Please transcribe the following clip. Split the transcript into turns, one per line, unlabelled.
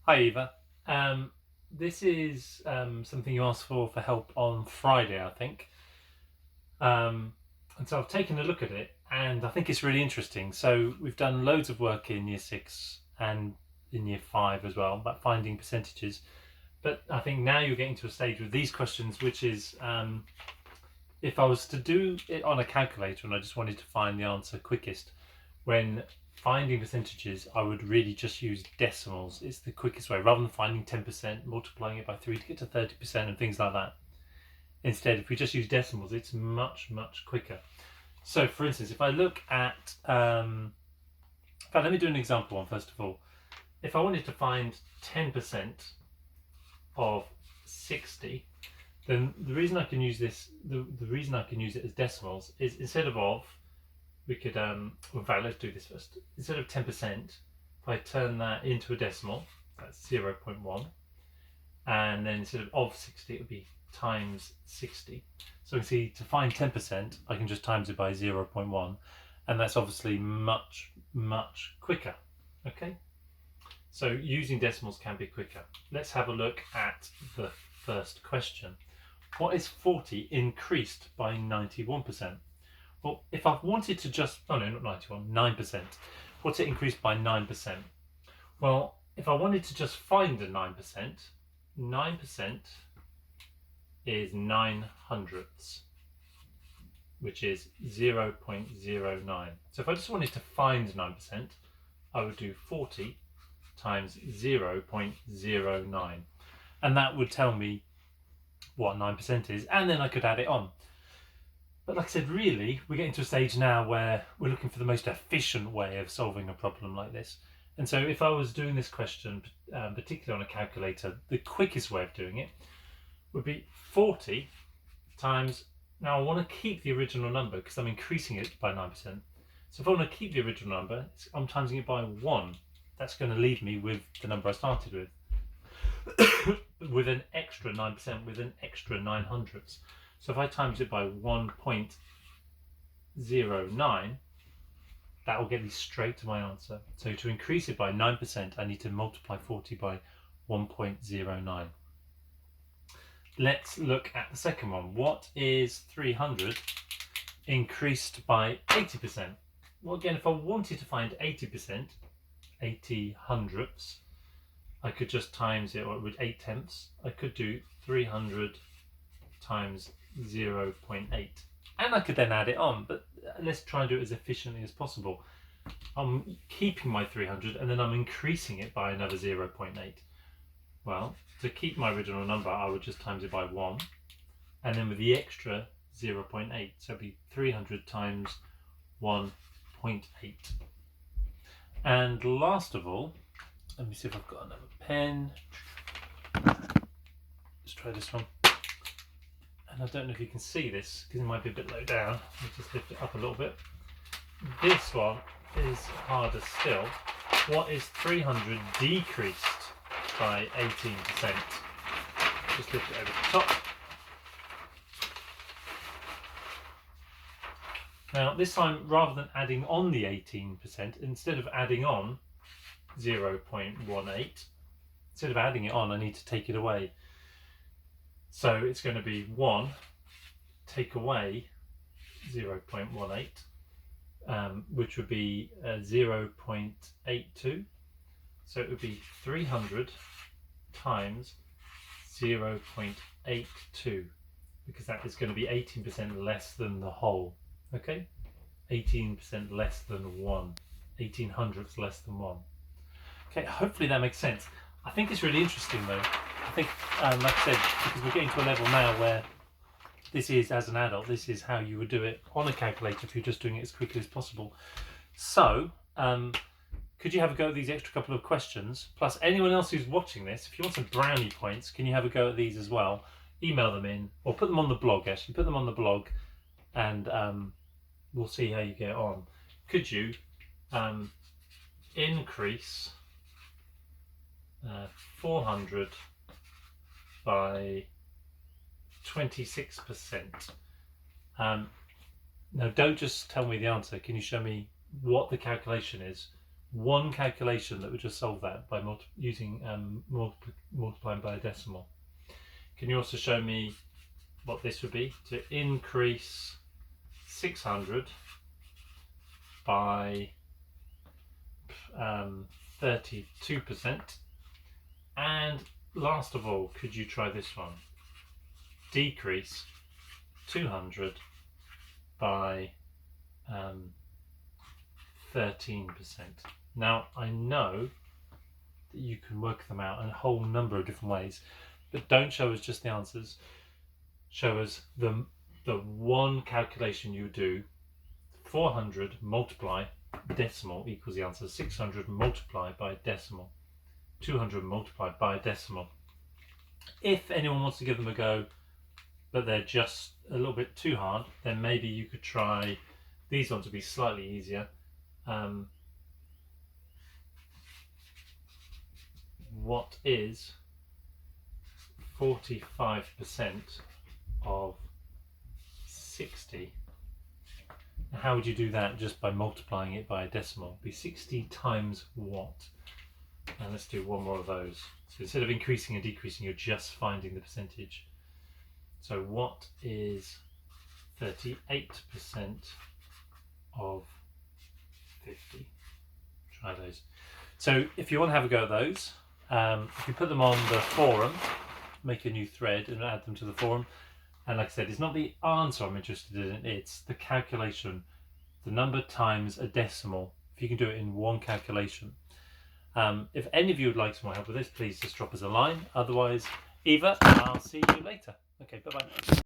Hi Eva. This is something you asked for help on Friday, I think. And so I've taken a look at it, and I think it's really interesting. So we've done loads of work in Year 6 and in Year 5 as well about finding percentages. But I think now you're getting to a stage with these questions, which is if I was to do it on a calculator and I just wanted to find the answer quickest, when finding percentages, I would really just use decimals. It's the quickest way, rather than finding 10%, multiplying it by 3 to get to 30% and things like that. Instead, if we just use decimals, it's much, much quicker. So, for instance, if I look at, in fact, let me do an example one first of all. If I wanted to find 10% of 60, then the reason I can use this, the reason I can use it as decimals is instead of, we could, well, in fact, let's do this first. Instead of 10%, if I turn that into a decimal, that's 0.1, and then instead of 60, it would be times 60. So you can see to find 10%, I can just times it by 0.1, and that's obviously much, much quicker. Okay, so using decimals can be quicker. Let's have a look at the first question. What is 40 increased by 91%? Well, if I've wanted to just, oh no, not 91, 9%. What's it increased by 9%? Well, if I wanted to just find the 9%, 9% is 9 hundredths, which is 0.09. So if I just wanted to find 9%, I would do 40 times 0.09. And that would tell me what 9% is, and then I could add it on. But like I said, really, we're getting to a stage now where we're looking for the most efficient way of solving a problem like this. And so if I was doing this question, particularly on a calculator, the quickest way of doing it would be 40 times, now I want to keep the original number because I'm increasing it by 9%. So if I want to keep the original number, I'm timesing it by 1. That's going to leave me with the number I started with, with an extra 9%, with an extra 9 hundredths. So if I times it by 1.09, that will get me straight to my answer. So to increase it by 9%, I need to multiply 40 by 1.09. Let's look at the second one. What is 300 increased by 80%? Well, again, if I wanted to find 80%, 80 hundredths, I could just times it with 8 tenths. I could do 300 times 0.8, and I could then add it on, but let's try and do it as efficiently as possible. I'm keeping my 300 and then I'm increasing it by another 0.8. Well, to keep my original number, I would just times it by 1, and then with the extra 0.8, so it'd be 300 times 1.8. And last of all, let me see if I've got another pen. Let's try this one. And I don't know if you can see this because it might be a bit low down. Let me just lift it up a little bit. This one is harder still. What is 300 decreased by 18%? Just lift it over the top. Now this time, rather than adding on the 18%, instead of adding on 0.18, instead of adding it on, I need to take it away. So it's going to be 1 take away 0.18, which would be 0.82. So it would be 300 times 0.82, because that is going to be 18% less than the whole. Okay? 18% less than 1. 18 hundredths less than 1. Okay, hopefully that makes sense. I think it's really interesting though. I think, like I said, because we're getting to a level now where this is, as an adult, this is how you would do it on a calculator if you're just doing it as quickly as possible. So, could you have a go at these extra couple of questions? Plus, anyone else who's watching this, if you want some brownie points, can you have a go at these as well? Email them in, or put them on the blog, actually. Put them on the blog, and we'll see how you get on. Could you increase 400 by 26%? Now don't just tell me the answer. Can you show me what the calculation is one calculation that would just solve that by multiplying by a decimal. Can you also show me what this would be to increase 600 by 32%? And last of all, could you try this one? Decrease 200 by 13%. Now I know that you can work them out in a whole number of different ways, but don't show us just the answers. Show us the one calculation you would do. 400 multiply decimal equals the answer. 600 multiplied by decimal. 200 multiplied by decimal. If anyone wants to give them a go, but they're just a little bit too hard, then maybe you could try these ones to be slightly easier. What is 45% of 60? How would you do that? Just by multiplying it by a decimal. It'd be 60 times what? And let's do one more of those. So instead of increasing and decreasing, you're just finding the percentage. So what is 38% of 50? Try those. So if you want to have a go at those, if you put them on the forum, make a new thread and add them to the forum. And like I said, it's not the answer I'm interested in, it's the calculation, the number times a decimal, if you can do it in one calculation. If any of you would like some more help with this, please just drop us a line. Otherwise, Eva, I'll see you later. Okay, bye-bye.